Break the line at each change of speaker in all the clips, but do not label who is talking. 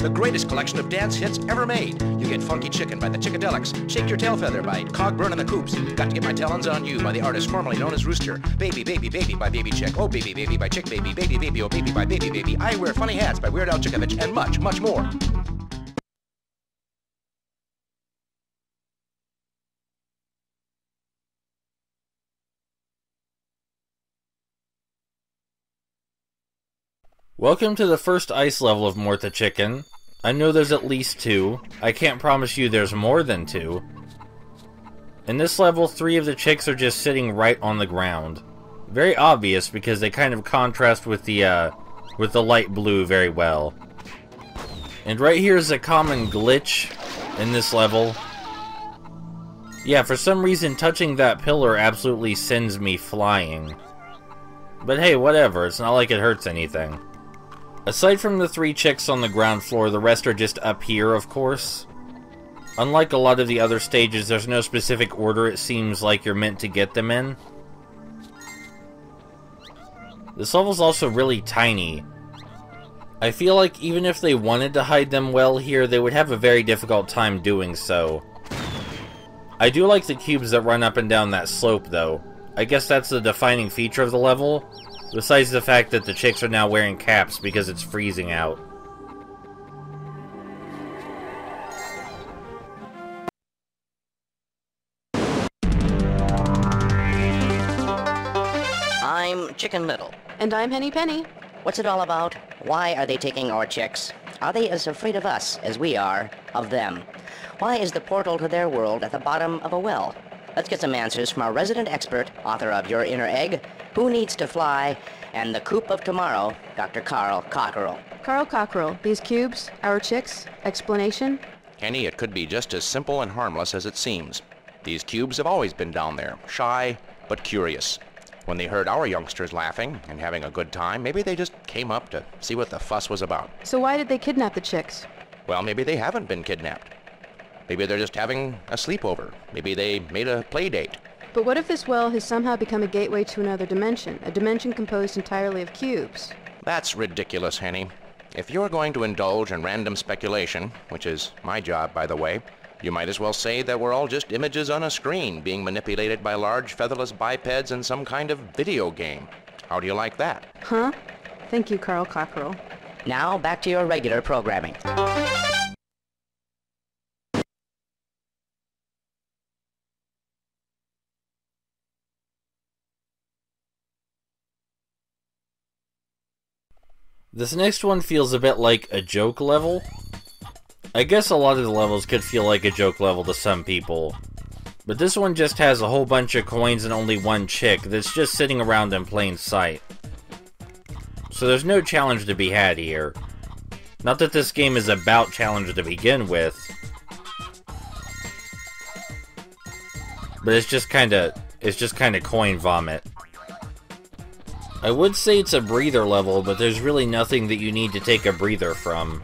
the greatest collection of dance hits ever made. You get Funky Chicken by the Chickadelics, Shake Your Tail Feather by Cogburn and the Coops, Got to Get My Talons on You by the artist formerly known as Rooster, Baby Baby Baby by Baby Chick, Oh Baby Baby by Chick Baby, Baby Baby Oh Baby by Baby Baby, I Wear Funny Hats by Weird Al Yankovic, and much, much more.
Welcome to the first ice level of Mort the Chicken. I know there's at least 2. I can't promise you there's more than 2. In this level, 3 of the chicks are just sitting right on the ground. Very obvious because they kind of contrast with the light blue very well. And right here is a common glitch in this level. Yeah, for some reason touching that pillar absolutely sends me flying. But hey, whatever, it's not like it hurts anything. Aside from the 3 chicks on the ground floor, the rest are just up here, of course. Unlike a lot of the other stages, there's no specific order it seems like you're meant to get them in. This level's also really tiny. I feel like even if they wanted to hide them well here, they would have a very difficult time doing so. I do like the cubes that run up and down that slope, though. I guess that's the defining feature of the level. Besides the fact that the chicks are now wearing caps because it's freezing out.
I'm Chicken Little.
And I'm Henny Penny.
What's it all about? Why are they taking our chicks? Are they as afraid of us as we are of them? Why is the portal to their world at the bottom of a well? Let's get some answers from our resident expert, author of Your Inner Egg, Who Needs to Fly, and The Coop of Tomorrow, Dr. Carl Cockerell.
Carl Cockerell, these cubes, our chicks, explanation?
Henny, it could be just as simple and harmless as it seems. These cubes have always been down there, shy but curious. When they heard our youngsters laughing and having a good time, maybe they just came up to see what the fuss was about.
So why did they kidnap the chicks?
Well, maybe they haven't been kidnapped. Maybe they're just having a sleepover. Maybe they made a play date.
But what if this well has somehow become a gateway to another dimension, a dimension composed entirely of cubes?
That's ridiculous, Henny. If you're going to indulge in random speculation, which is my job, by the way, you might as well say that we're all just images on a screen being manipulated by large featherless bipeds in some kind of video game. How do you like that?
Huh? Thank you, Carl Cockerell.
Now, back to your regular programming.
This next one feels a bit like a joke level. I guess a lot of the levels could feel like a joke level to some people. But this one just has a whole bunch of coins and only one chick that's just sitting around in plain sight. So there's no challenge to be had here. Not that this game is about challenge to begin with. But it's just kinda coin vomit. I would say it's a breather level, but there's really nothing that you need to take a breather from.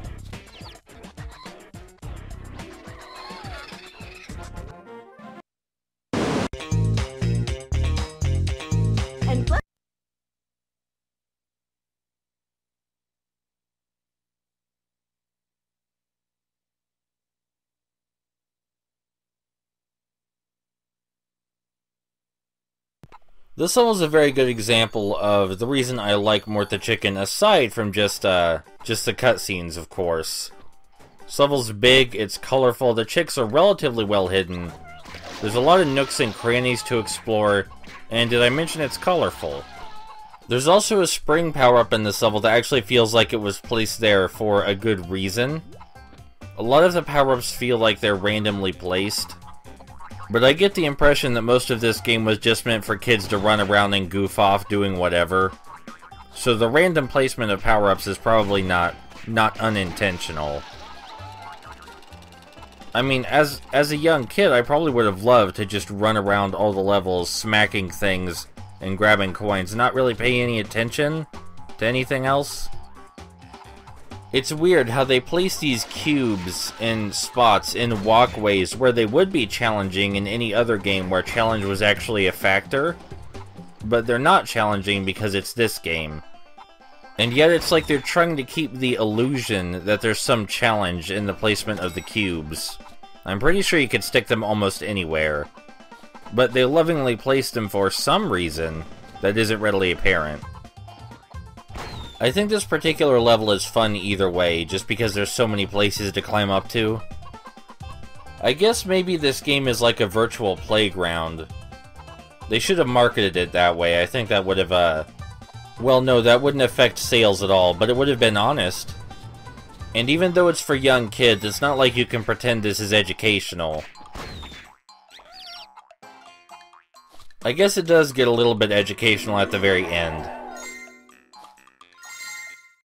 This level is a very good example of the reason I like Mort the Chicken, aside from just the cutscenes, of course. This level's big, it's colorful, the chicks are relatively well hidden. There's a lot of nooks and crannies to explore, and did I mention it's colorful? There's also a spring power-up in this level that actually feels like it was placed there for a good reason. A lot of the power-ups feel like they're randomly placed. But I get the impression that most of this game was just meant for kids to run around and goof off doing whatever. So the random placement of power-ups is probably not unintentional. I mean, as a young kid, I probably would have loved to just run around all the levels, smacking things and grabbing coins, not really paying any attention to anything else. It's weird how they place these cubes in spots, in walkways, where they would be challenging in any other game where challenge was actually a factor. But they're not challenging because it's this game. And yet it's like they're trying to keep the illusion that there's some challenge in the placement of the cubes. I'm pretty sure you could stick them almost anywhere. But they lovingly place them for some reason that isn't readily apparent. I think this particular level is fun either way, just because there's so many places to climb up to. I guess maybe this game is like a virtual playground. They should have marketed it that way. I think that would have, well, no, that wouldn't affect sales at all, but it would have been honest. And even though it's for young kids, it's not like you can pretend this is educational. I guess it does get a little bit educational at the very end.